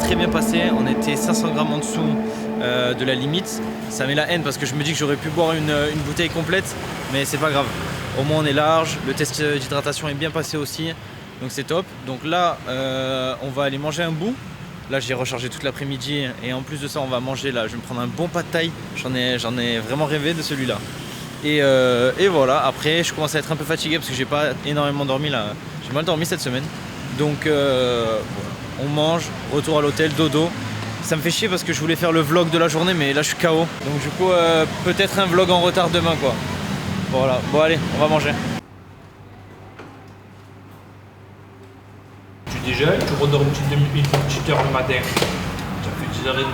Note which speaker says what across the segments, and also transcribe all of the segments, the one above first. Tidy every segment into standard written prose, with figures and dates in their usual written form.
Speaker 1: très bien passé. On était 500 grammes en dessous de la limite. Ça met la haine parce que je me dis que j'aurais pu boire une bouteille complète, mais c'est pas grave. Au moins on est large, le test d'hydratation est bien passé aussi, donc c'est top. Donc là, on va aller manger un bout. Là j'ai rechargé toute l'après-midi et en plus de ça on va manger là. Je vais me prendre un bon pad thaï, j'en ai vraiment rêvé de celui-là. Et voilà, après je commence à être un peu fatigué parce que j'ai pas énormément dormi là. J'ai mal dormi cette semaine. Donc voilà. On mange, retour à l'hôtel, dodo. Ça me fait chier parce que je voulais faire le vlog de la journée mais là je suis KO. Donc du coup peut-être un vlog en retard demain quoi. Voilà, bon allez, on va manger.
Speaker 2: Tu déjeunes, tu redors une petite heure le matin. Ça fait 10h30,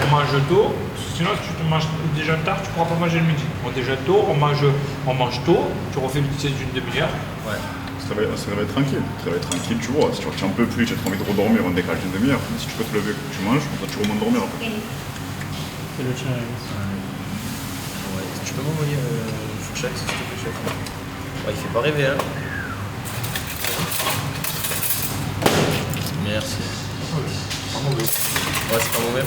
Speaker 2: on mange tôt. Sinon si tu te manges déjà tard, tu ne pourras pas manger le midi. On déjeune tôt, on mange tôt, tu refais une petite sieste d'une demi-heure.
Speaker 3: Ouais. Ça va être tranquille. Ça va être tranquille, tu vois. Si tu n'en peux plus, tu as trop envie de redormir, on décale d'une demi-heure. Si tu peux te lever, tu manges, comme ça tu remontes dormir après.
Speaker 2: C'est le tien,
Speaker 1: Ouais, tu peux m'envoyer fourchette si tu te fais chef. Ouais, il fait pas rêver hein. Merci.
Speaker 2: Pas mauvais.
Speaker 1: Ouais, c'est pas mauvais.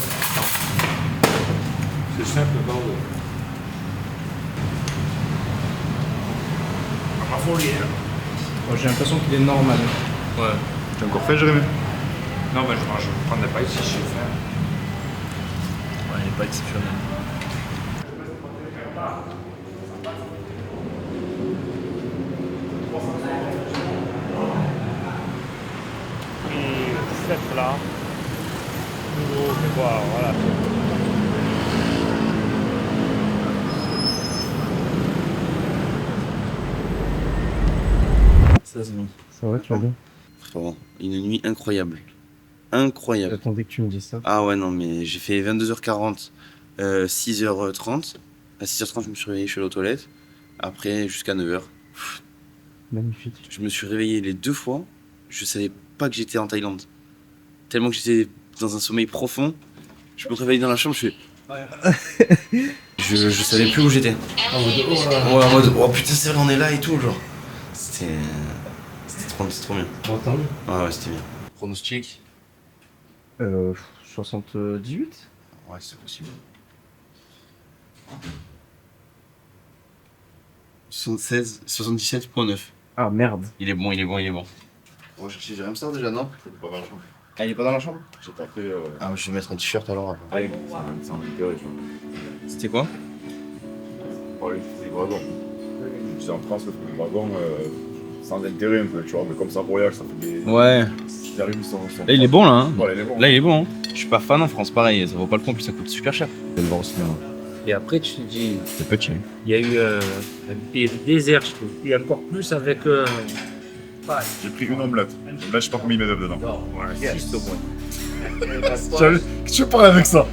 Speaker 2: C'est simple, bordel. Ma folie, hein.
Speaker 4: J'ai l'impression qu'il est normal.
Speaker 1: Ouais.
Speaker 3: Tu as encore fait, Jérémy?
Speaker 2: Non, mais je ne prendrais pas ici, j'ai faim.
Speaker 1: Ouais, il est pas exceptionnel.
Speaker 2: Et cette là, nouveau, mais voilà.
Speaker 1: Ça se vit.
Speaker 4: Ça va, tu vas bien?
Speaker 5: Frérot, une nuit incroyable. Incroyable.
Speaker 4: J'attendais que tu me dises ça.
Speaker 5: Ah ouais, non, mais j'ai fait 22h40, 6h30. À 6h30, je me suis réveillé, je suis allé aux toilettes. Après, jusqu'à 9h.
Speaker 4: Magnifique.
Speaker 5: Je me suis réveillé les 2 fois. Je savais pas que j'étais en Thaïlande. Tellement que j'étais dans un sommeil profond. Je me réveille dans la chambre, je fais. je savais plus où j'étais. Ouais, en mode, oh putain, c'est vrai, on est là et tout, genre. C'était trop bien.
Speaker 4: Bon, tant mieux.
Speaker 5: Ah ouais, c'était bien. Pronostic?
Speaker 4: 78?
Speaker 5: Ouais, c'est possible. 77.9.
Speaker 4: Ah merde.
Speaker 5: Il est bon. On va chercher Jérémy Star déjà, non?
Speaker 3: Il est pas dans la chambre.
Speaker 5: Ah, il est pas dans la chambre?
Speaker 3: J'ai tapé.
Speaker 5: Ah, je vais mettre un t-shirt alors.
Speaker 3: Allez, c'est en vidéo,
Speaker 5: C'était quoi?
Speaker 3: Oh, les dragons. C'est en France, le dragon, sans intérêt un peu, tu vois, mais comme ça, voyage, ça fait des.
Speaker 1: Ouais.
Speaker 3: Jérémy sont.
Speaker 1: Là il est bon là hein.
Speaker 3: Voilà, il est bon.
Speaker 1: Là il est bon hein. Je suis pas fan en France, pareil, ça vaut pas le coup, en plus ça coûte super cher.
Speaker 3: Je vais le voir au cinéma.
Speaker 2: Et après, tu te dis,
Speaker 1: C'est petit.
Speaker 2: il y a eu un désert, je trouve. Et encore plus avec.
Speaker 3: J'ai pris une omelette. Là, je sais pas combien il met d'œufs dedans.
Speaker 2: Voilà, 6 au moins.
Speaker 3: Qu'est-ce que tu veux parler avec ça?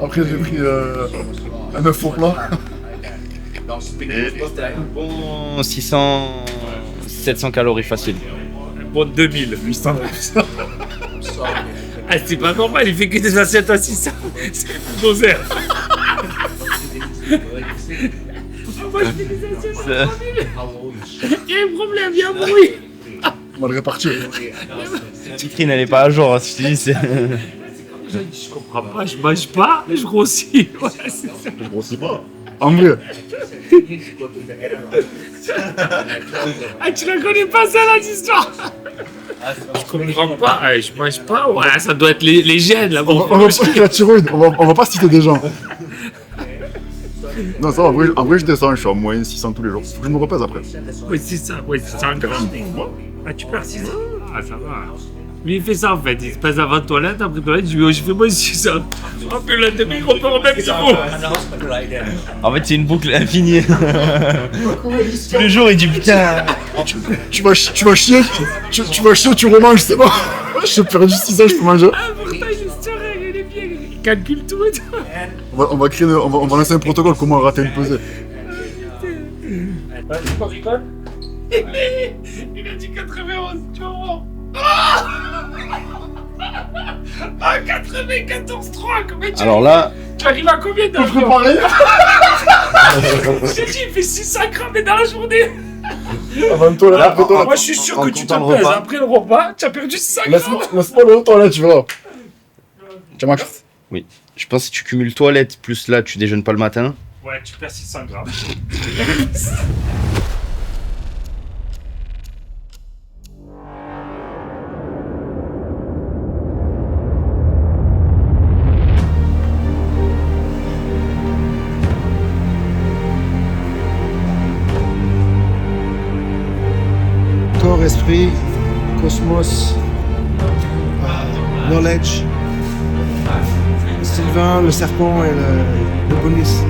Speaker 3: Après, j'ai pris un œuf au plat.
Speaker 1: Bon 600... 700 calories facile.
Speaker 2: Un bon 2000.
Speaker 3: 800.
Speaker 2: Ah, c'est pas normal, il fait que des assiettes à 600. C'est un doser. Moi, je fais des assiettes à 3000. Il y a un problème, il y a un bruit.
Speaker 3: On va le répartir.
Speaker 1: La vitrine elle est pas à jour, hein, si je te dis c'est...
Speaker 2: Je comprends pas, je mange pas, je grossis. Ouais, c'est ça.
Speaker 3: Je grossis pas. En vrai.
Speaker 2: Ah, tu la connais pas ça, là, cette histoire? Je comprends pas, je mange pas. Ouais, ça doit être les gènes, là.
Speaker 3: On va pas la thyroïde, on va pas citer des gens. Non, ça va, en vrai, je descends, je suis à moins 600 tous les jours. Faut que je me repèse après.
Speaker 2: Oui, c'est ça, ouais, c'est 100 grammes. Ah, tu perds 600? Ah, ça va. Lui, il fait ça en fait, il se pèse avant la toilette, après la toilette, je lui dis, oh, j'ai fait moi 600. Oh, puis la demi, on peut remettre niveau.
Speaker 1: En fait c'est une boucle infinie. Tous les jours il dit putain...
Speaker 3: Tu vas chier, tu vas chier, tu remanges, c'est bon. J'ai perdu 600, je peux manger.
Speaker 2: Ah, pourtant, l'histoire, il est bien, il calcule tout et tout.
Speaker 3: On va lancer un protocole, comment rater une pesée.
Speaker 2: Tu pas rigole? Il a dit 91, tu vas voir. Ah, 94,3, comment tu...
Speaker 1: Alors là...
Speaker 2: Tu arrives à combien dans la journée?
Speaker 3: Préparé.
Speaker 2: J'ai dit, il fait 600 grammes dans la journée.
Speaker 3: Avant toi, là,
Speaker 2: Moi, je suis sûr que tu te pèses. Après le repas, tu as perdu 600 grammes.
Speaker 3: Laisse-moi le temps là, tu verras. Jean-Marc,
Speaker 5: Oui. Je pense que si tu cumules toilette plus là, tu déjeunes pas le matin.
Speaker 2: Ouais, tu perds 600 grammes.
Speaker 6: Corps, esprit, cosmos, knowledge, Sylvain, le serpent et le bonus.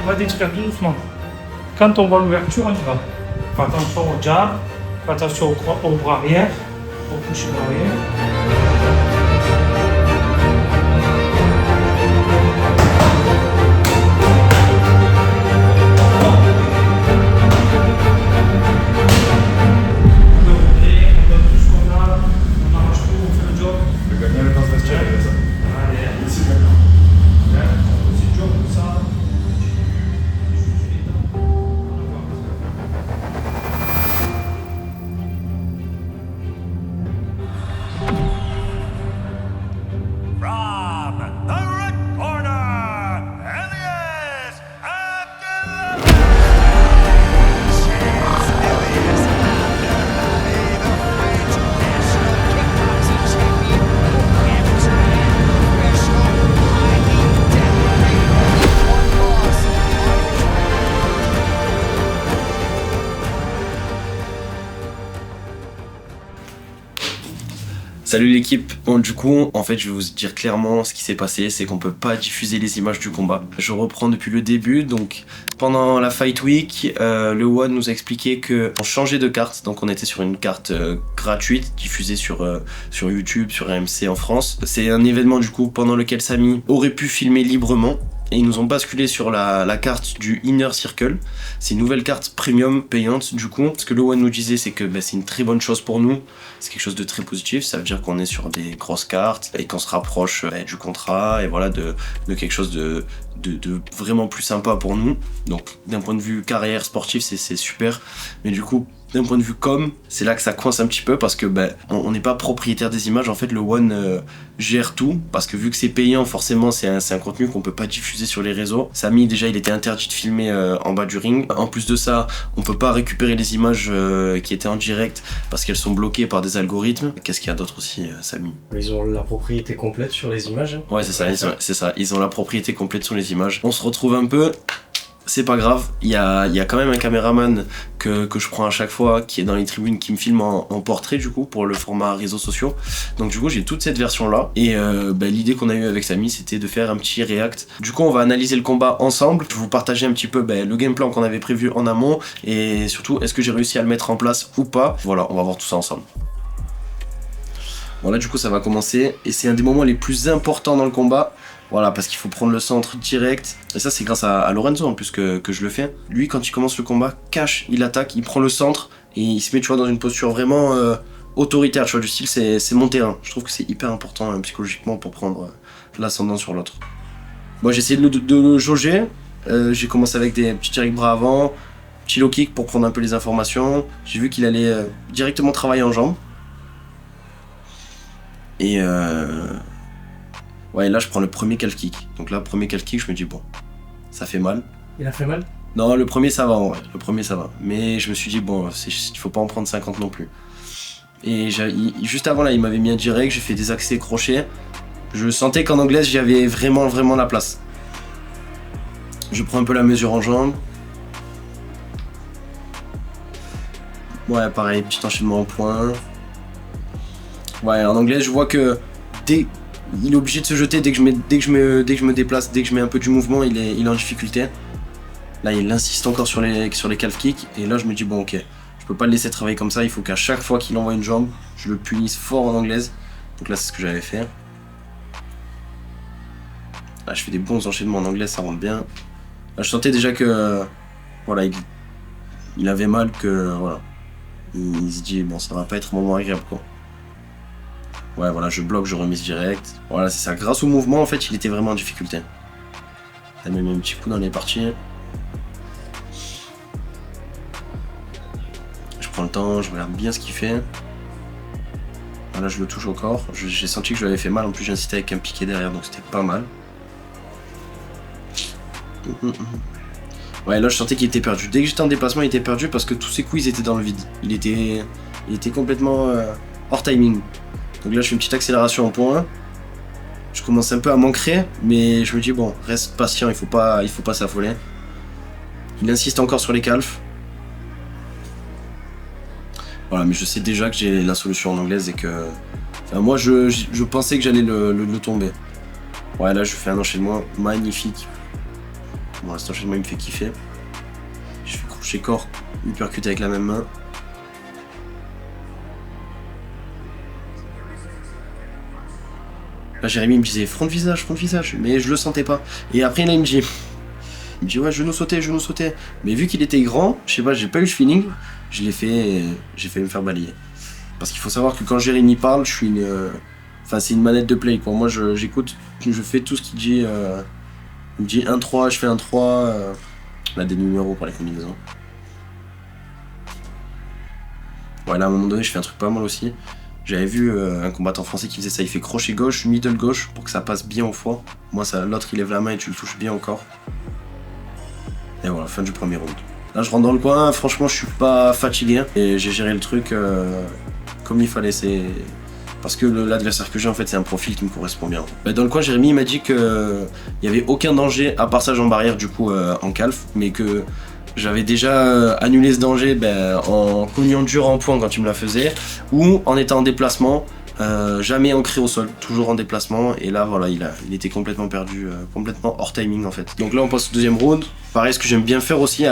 Speaker 2: On va détruire tout doucement. Quand on voit l'ouverture, on y va. Fais attention au jab, fais attention au bras arrière, au coucher bras arrière. On donne tout ce qu'on a, on arrache tout, on fait le job.
Speaker 3: le gagnant est dans ce vestiaire, il y a ça.
Speaker 2: Allez,
Speaker 3: Ici, le gagnant.
Speaker 2: petit job comme ça.
Speaker 7: From the recorder, Elias Abdullah. Elias Abdullahi, the French national kickboxing champion, amateur and professional, highly decorated, one loss.
Speaker 5: Salut l'équipe. Bon, du coup, en fait, je vais vous dire clairement ce qui s'est passé, c'est qu'on peut pas diffuser les images du combat. Je reprends depuis le début. Donc, pendant la Fight Week, le One nous a expliqué qu'on changeait de carte. Donc, on était sur une carte gratuite, diffusée sur YouTube, sur RMC en France. C'est un événement, du coup, pendant lequel Samy aurait pu filmer librement. Et ils nous ont basculé sur la carte du Inner Circle. C'est une nouvelle carte premium payante du coup. Ce que le One nous disait, c'est que c'est une très bonne chose pour nous. C'est quelque chose de très positif. Ça veut dire qu'on est sur des grosses cartes et qu'on se rapproche du contrat et voilà de quelque chose de vraiment plus sympa pour nous. Donc d'un point de vue carrière sportive, c'est super. Mais du coup, d'un point de vue com, c'est là que ça coince un petit peu parce que on n'est pas propriétaire des images. En fait, le One gère tout parce que vu que c'est payant, forcément c'est un contenu qu'on peut pas diffuser sur les réseaux. Samy, déjà, il était interdit de filmer en bas du ring. En plus de ça, on peut pas récupérer les images qui étaient en direct parce qu'elles sont bloquées par des algorithmes. Qu'est-ce qu'il y a d'autre aussi, Samy?
Speaker 4: Ils ont la propriété complète sur les images.
Speaker 5: Ouais, c'est ça, ils ont la propriété complète sur les images. On se retrouve un peu. C'est pas grave, il y a quand même un caméraman que je prends à chaque fois qui est dans les tribunes qui me filme en portrait du coup pour le format réseaux sociaux. Donc du coup j'ai toute cette version là et l'idée qu'on a eue avec Samy c'était de faire un petit react. Du coup on va analyser le combat ensemble, je vais vous partager un petit peu le game plan qu'on avait prévu en amont et surtout est-ce que j'ai réussi à le mettre en place ou pas. Voilà, on va voir tout ça ensemble. Bon là du coup ça va commencer et c'est un des moments les plus importants dans le combat. Voilà, parce qu'il faut prendre le centre direct. Et ça, c'est grâce à Lorenzo en plus que je le fais. Lui, quand il commence le combat, cache, il attaque, il prend le centre et il se met, tu vois, dans une posture vraiment autoritaire, tu vois, du style, c'est mon terrain. Je trouve que c'est hyper important psychologiquement pour prendre l'ascendant sur l'autre. Moi, j'ai essayé de le jauger. J'ai commencé avec des petits direct bras avant, petit low kick pour prendre un peu les informations. J'ai vu qu'il allait directement travailler en jambes. Et ouais, là je prends le premier calf kick. Donc là, premier calf kick, je me dis bon, ça fait mal.
Speaker 4: Il a fait mal?
Speaker 5: Non, le premier ça va en vrai, le premier ça va. Mais je me suis dit bon, il faut pas en prendre 50 non plus. Et juste avant là, il m'avait mis un direct, j'ai fait des accès crochets. Je sentais qu'en anglaise, j'avais vraiment la place. Je prends un peu la mesure en jambes.
Speaker 8: Ouais, pareil, petit enchaînement en point. Ouais, en anglais, je vois que il est obligé de se jeter dès que je me déplace, dès que je mets un peu du mouvement, il est en difficulté. Là, il insiste encore sur les calf kicks. Et là, je me dis, bon, ok, je peux pas le laisser travailler comme ça. Il faut qu'à chaque fois qu'il envoie une jambe, je le punisse fort en anglaise. Donc là, c'est ce que j'avais fait. Là, je fais des bons enchaînements en anglais, ça rentre bien. Là, je sentais déjà que, voilà, il avait mal, que, voilà. Il se dit, bon, ça va pas être un moment agréable, quoi. Ouais, voilà, je bloque, je remise direct. Voilà, c'est ça. Grâce au mouvement, en fait, il était vraiment en difficulté. T'as même un petit coup dans les parties. Je prends le temps, je regarde bien ce qu'il fait. Voilà, je le touche au corps. J'ai senti que je lui avais fait mal. En plus, j'ai incité avec un piqué derrière, donc c'était pas mal. Ouais, là, je sentais qu'il était perdu. Dès que j'étais en déplacement, il était perdu parce que tous ses coups, ils étaient dans le vide. Il était complètement hors timing. Donc là, je fais une petite accélération en point. Je commence un peu à m'ancrer, mais je me dis, bon, reste patient, il faut pas s'affoler. Il insiste encore sur les calfs. Voilà, mais je sais déjà que j'ai la solution en anglaise et que... Enfin, moi, je pensais que j'allais le tomber. Ouais, là, je fais un enchaînement magnifique. Bon, cet enchaînement, il me fait kiffer. Je fais crochet corps, uppercut avec la même main. Là, Jérémy me disait front visage, mais je le sentais pas. Et après, là, il me dit ouais, genou sauté. Mais vu qu'il était grand, je sais pas, j'ai pas eu le feeling, j'ai failli me faire balayer. Parce qu'il faut savoir que quand Jérémy parle, je suis enfin, c'est une manette de play, quoi. Moi, j'écoute, je fais tout ce qu'il dit. Il me dit 1-3, je fais 1-3. On a des numéros pour les combinaisons. Ouais, là, à un moment donné, je fais un truc pas mal aussi. J'avais vu un combattant français qui faisait ça, il fait crochet gauche, middle gauche pour que ça passe bien au foie. Moi, l'autre il lève la main et tu le touches bien au corps. Et voilà, fin du premier round. Là, je rentre dans le coin, franchement, je suis pas fatigué. Et j'ai géré le truc comme il fallait. Parce que l'adversaire que j'ai, en fait, c'est un profil qui me correspond bien. Dans le coin, Jérémy il m'a dit qu'il n'y avait aucun danger à part sa jambe arrière, du coup, en calf, mais que j'avais déjà annulé ce danger en cognant dur en point quand il me la faisait, ou en étant en déplacement, jamais ancré au sol, toujours en déplacement, et là voilà, il était complètement perdu, complètement hors timing en fait. Donc là on passe au deuxième round. Pareil, ce que j'aime bien faire aussi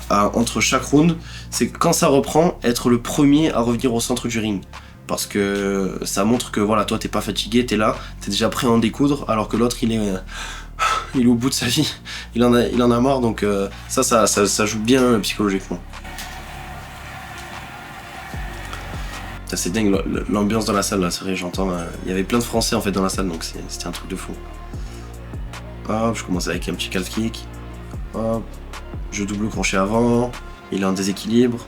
Speaker 8: entre chaque round, c'est que quand ça reprend, être le premier à revenir au centre du ring. Parce que ça montre que voilà, toi t'es pas fatigué, t'es là, t'es déjà prêt à en découdre, alors que l'autre il est au bout de sa vie, il en a marre, donc ça joue bien psychologiquement. C'est dingue l'ambiance dans la salle là, c'est vrai, j'entends, il y avait plein de Français en fait dans la salle, donc c'était un truc de fou. Hop, je commence avec un petit calf kick, hop, je double crochet avant, il est en déséquilibre.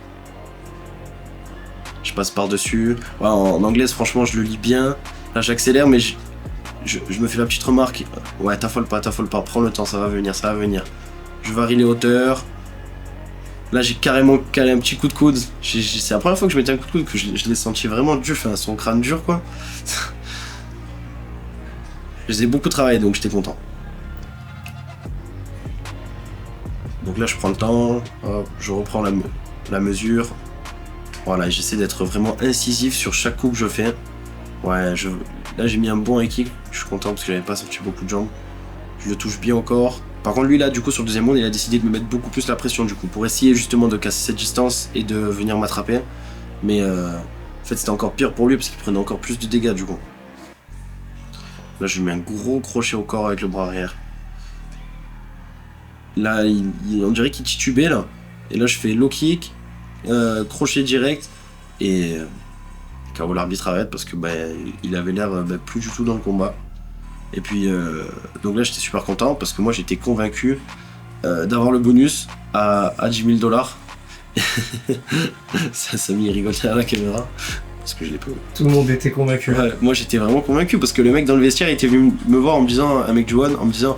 Speaker 8: Je passe par-dessus. Ouais, en anglaise, franchement, je le lis bien. Là, j'accélère, mais je me fais la petite remarque. Ouais, t'affole pas. Prends le temps, ça va venir. Je varie les hauteurs. Là, j'ai carrément calé un petit coup de coude. C'est la première fois que je mettais un coup de coude que je l'ai senti vraiment dur. Enfin, son crâne dur, quoi. Je les ai beaucoup travaillé, donc j'étais content. Donc là, je prends le temps. Hop, je reprends la mesure. Voilà, j'essaie d'être vraiment incisif sur chaque coup que je fais. Ouais, là j'ai mis un bon high kick, je suis content parce que j'avais pas sorti beaucoup de jambes. Je le touche bien au corps. Par contre lui là du coup sur le deuxième round il a décidé de me mettre beaucoup plus la pression du coup pour essayer justement de casser cette distance et de venir m'attraper. Mais en fait c'était encore pire pour lui parce qu'il prenait encore plus de dégâts du coup. Là je lui mets un gros crochet au corps avec le bras arrière. Là on dirait qu'il titubait là. Et là je fais low kick. Crochet direct et KO, l'arbitre arrête parce que il avait l'air plus du tout dans le combat. Et puis donc là j'étais super content parce que moi j'étais convaincu d'avoir le bonus à $10 000. ça m'y rigolait à la caméra parce que je l'ai pas.
Speaker 4: Tout le monde était convaincu.
Speaker 8: Ouais, moi j'étais vraiment convaincu parce que le mec dans le vestiaire il était venu me voir en me disant, un mec du One, en me disant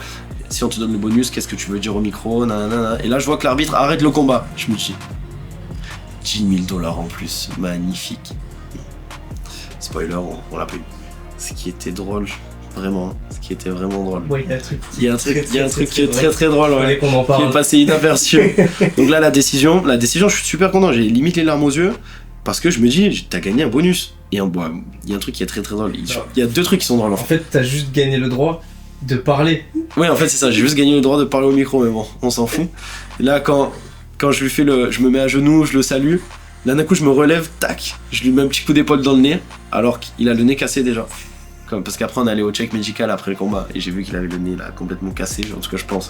Speaker 8: si on te donne le bonus qu'est-ce que tu veux dire au micro, nanana. Et là je vois que l'arbitre arrête le combat. Je me dis $10 000 en plus, magnifique. Spoiler, on l'a pas eu. Ce qui était drôle, vraiment, ce qui était vraiment drôle.
Speaker 4: Ouais, il y a un truc.
Speaker 8: Il y a un truc qui est très drôle,
Speaker 4: Fallait
Speaker 8: ouais,
Speaker 4: qu'on en
Speaker 8: qui est
Speaker 4: parle.
Speaker 8: passé inaperçu. Donc là, la décision, je suis super content, j'ai limite les larmes aux yeux, parce que je me dis, t'as gagné un bonus. Et bon, il y a un truc qui est très drôle, il y a 2 trucs qui sont drôles en
Speaker 4: En
Speaker 8: fait.
Speaker 4: fait, t'as juste gagné le droit de parler.
Speaker 8: Ouais, en fait, c'est ça, j'ai juste gagné le droit de parler au micro, mais bon, on s'en fout. Et là, quand je lui fais je me mets à genoux, je le salue, là d'un coup, je me relève, tac, je lui mets un petit coup d'épaule dans le nez, alors qu'il a le nez cassé déjà. Parce qu'après, on allait au check médical après le combat, et j'ai vu qu'il avait le nez là complètement cassé, en tout cas, je pense.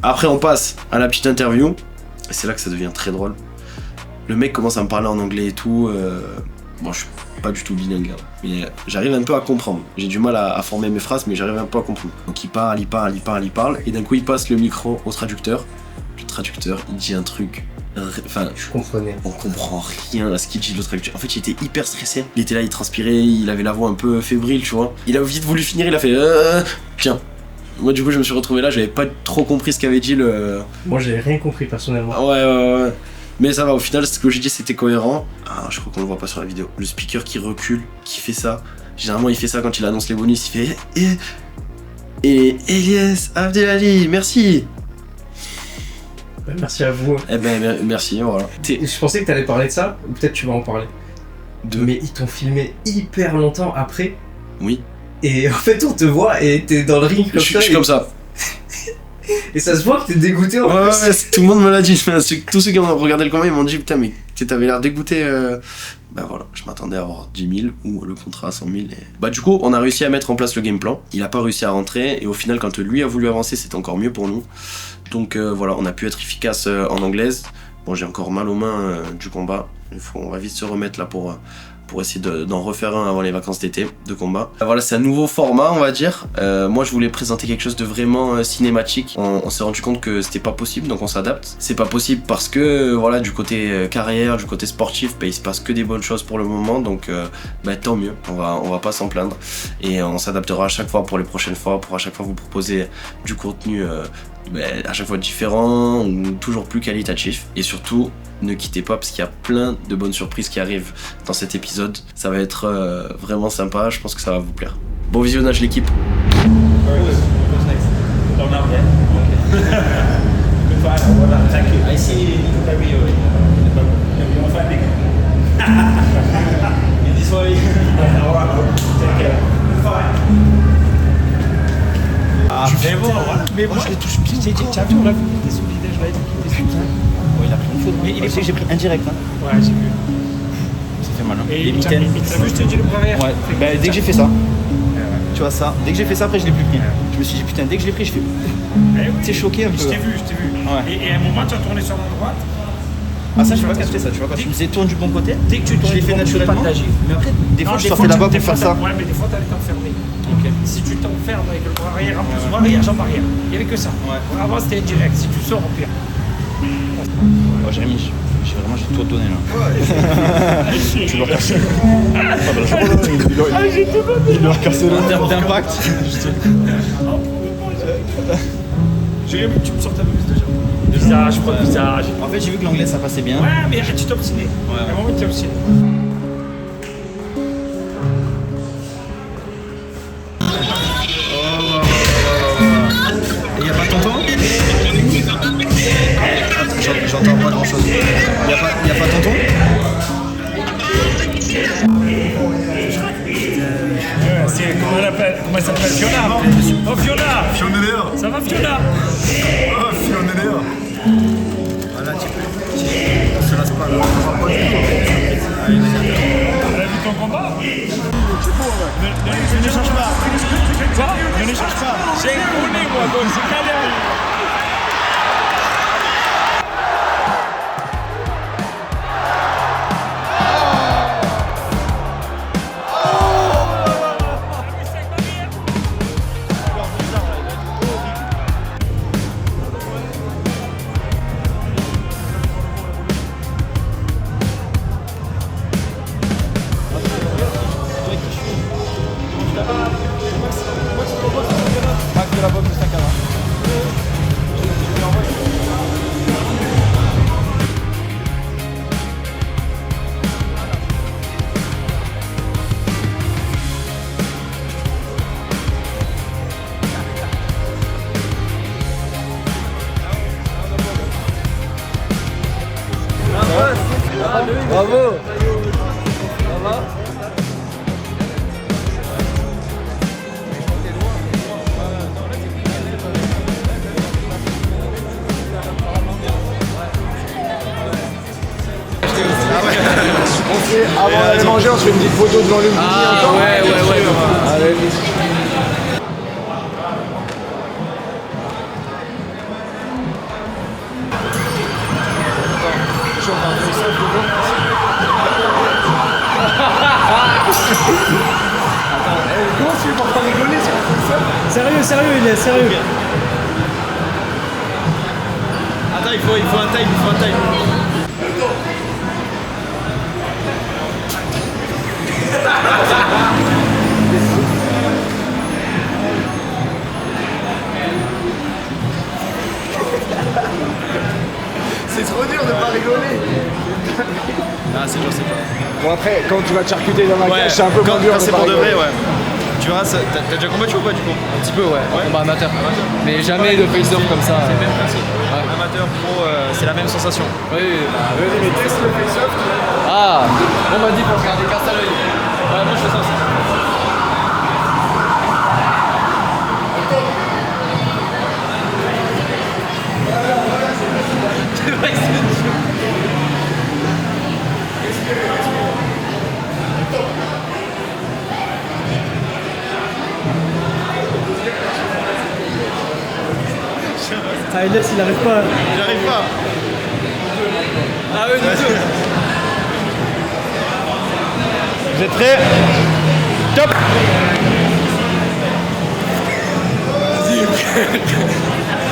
Speaker 8: Après, on passe à la petite interview, et c'est là que ça devient très drôle. Le mec commence à me parler en anglais et tout. Bon, je suis pas du tout bilingue, hein, mais j'arrive un peu à comprendre. J'ai du mal à former mes phrases, mais j'arrive un peu à comprendre. Donc il parle, et d'un coup il passe le micro au traducteur. Le traducteur, il dit un truc. Enfin,
Speaker 4: Je comprenais.
Speaker 8: on comprend rien à ce qu'il dit le traducteur. En fait, il était hyper stressé. Il était là, il transpirait, il avait la voix un peu fébrile, tu vois. Il a vite voulu finir, il a fait tiens. Moi, du coup, je me suis retrouvé là, j'avais pas trop compris ce qu'avait dit le.
Speaker 4: Moi, j'avais rien compris personnellement.
Speaker 8: Ouais. Mais ça va, au final, ce que j'ai dit, c'était cohérent. Ah, je crois qu'on le voit pas sur la vidéo. Le speaker qui recule, qui fait ça. Généralement, il fait ça quand il annonce les bonus. Il fait et Elias Abdelali, merci.
Speaker 4: Merci à vous.
Speaker 8: Eh ben, merci, voilà.
Speaker 4: Je pensais que t'allais parler de ça, ou peut-être tu vas en parler. Mais ils t'ont filmé hyper longtemps après.
Speaker 8: Oui.
Speaker 4: Et en fait, on te voit et t'es dans le ring comme
Speaker 8: Je
Speaker 4: ça.
Speaker 8: suis comme ça.
Speaker 4: Et ça se voit que t'es dégoûté en
Speaker 8: Ouais,
Speaker 4: plus.
Speaker 8: tout le monde me l'a dit. Tous ceux qui ont regardé le combat, ils m'ont dit putain, mais t'avais l'air dégoûté. Bah voilà, je m'attendais à avoir 10 000 ou le contrat à 100 000. Et... Bah du coup, on a réussi à mettre en place le game plan. Il a pas réussi à rentrer et au final, quand lui a voulu avancer, c'était encore mieux pour nous. Donc voilà, on a pu être efficace en anglaise. Bon, j'ai encore mal aux mains du combat. On va vite se remettre là pour essayer d'en refaire un avant les vacances d'été de combat. Voilà, c'est un nouveau format, on va dire. Moi, je voulais présenter quelque chose de vraiment cinématique. On s'est rendu compte que c'était pas possible, donc on s'adapte. C'est pas possible parce que, voilà, du côté carrière, du côté sportif, bah, il se passe que des bonnes choses pour le moment, donc bah, tant mieux. On va pas s'en plaindre. Et on s'adaptera à chaque fois pour les prochaines fois, pour à chaque fois vous proposer du contenu à chaque fois différent ou toujours plus qualitatif. Et surtout, ne quittez pas parce qu'il y a plein de bonnes surprises qui arrivent dans cet épisode. Ça va être vraiment sympa, je pense que ça va vous plaire. Bon visionnage l'équipe.
Speaker 2: Mais moi je les touche bien. Tu as vu, on l'a vu, il était sous l'idée, je l'avais dit qu'il était sous l'idée.
Speaker 1: Oh, il a pris une faute. Mais il est j'ai pris indirect. Hein.
Speaker 2: Ouais, j'ai vu.
Speaker 1: Ça fait mal. Hein.
Speaker 2: Et
Speaker 1: Les
Speaker 2: t'as
Speaker 1: mitaines.
Speaker 2: vu, je te dis le bras arrière.
Speaker 1: Ouais. Bah, dès que j'ai fait ça, tu vois ça, dès que j'ai fait ça, après je l'ai plus pris. Je me suis dit putain, dès que je l'ai pris, je fais. T'es choqué un peu.
Speaker 2: Je t'ai vu.
Speaker 1: Ouais.
Speaker 2: Et à un moment, tu as tourné sur la droite.
Speaker 1: Ah ça je pas capté ça, tu vois quand tu me disais tourne du bon côté,
Speaker 2: Dès que tu tournes
Speaker 1: je l'ai fait
Speaker 2: du bon côté,
Speaker 1: naturellement.
Speaker 2: pas d'agir.
Speaker 1: Mais après des fois
Speaker 2: Non,
Speaker 1: je
Speaker 2: des
Speaker 1: sortais
Speaker 2: fois,
Speaker 1: là-bas
Speaker 2: des
Speaker 1: pour
Speaker 2: fois,
Speaker 1: faire ça.
Speaker 2: Ouais, mais des fois, t'allais t'enfermer.
Speaker 1: Ok.
Speaker 2: Si tu t'enfermes avec le bras arrière, en plus, bras arrière, jambe arrière. Il n'y avait que ça.
Speaker 1: Ouais.
Speaker 2: Avant, c'était indirect. Si tu sors, au pire.
Speaker 1: Oh Jérémy, j'ai tout donné là. Tu leur casses. Il leur casse le terme d'impact.
Speaker 2: Jérémy, tu me sors ta blouse déjà. Visage, pas de visage.
Speaker 1: En fait j'ai vu que l'anglais ça passait bien.
Speaker 2: Ouais, mais arrête, tu t'es obstiné.
Speaker 1: Ouais.
Speaker 2: À un moment, tu t'es obstiné.
Speaker 1: Et y'a pas tonton? J'entends pas grand chose. Y'a pas tonton?
Speaker 2: C'est comment elle s'appelle Fiona. Oh Fiona. Ça va Fiona?
Speaker 1: Voilà, on se lasse pas là.
Speaker 2: Elle a vu ton combat? Ne change pas. Quoi? Ne change pas. J'ai roulé moi, donc c'est calé.
Speaker 4: Bravo.
Speaker 6: Avant d'aller manger, on se fait une petite photo devant le midi encore.
Speaker 4: Ouais.
Speaker 6: Allez. Comment tu fais pour pas rigoler sur ça?
Speaker 4: Sérieux, il est sérieux.
Speaker 1: Attends, il faut un time.
Speaker 6: C'est trop dur de pas rigoler.
Speaker 1: Ah, c'est dur.
Speaker 6: Bon après, quand tu vas te charcuter dans la
Speaker 1: Ouais,
Speaker 6: cage, c'est un peu moins dur
Speaker 1: quand
Speaker 6: de
Speaker 1: c'est
Speaker 6: pas
Speaker 1: pour de
Speaker 6: rigoler.
Speaker 1: vrai, ouais. Tu verras, t'as déjà combattu ou pas du coup?
Speaker 4: Un petit peu, ouais. Combat amateur. Mais jamais de face-off comme ça.
Speaker 1: C'est le même principe. Amateur, pro, c'est la même sensation.
Speaker 4: Oui.
Speaker 6: Vas-y, mais teste le face-off.
Speaker 4: Ah, on m'a dit pour regarder qu'un seul œil.
Speaker 1: Ouais, moi je fais ça aussi. C'est vrai que c'est dur.
Speaker 4: Ah, Elias, il arrive pas.
Speaker 1: J'arrive pas.
Speaker 4: Ah oui, bien sûr.
Speaker 1: Vous êtes prêts? Top.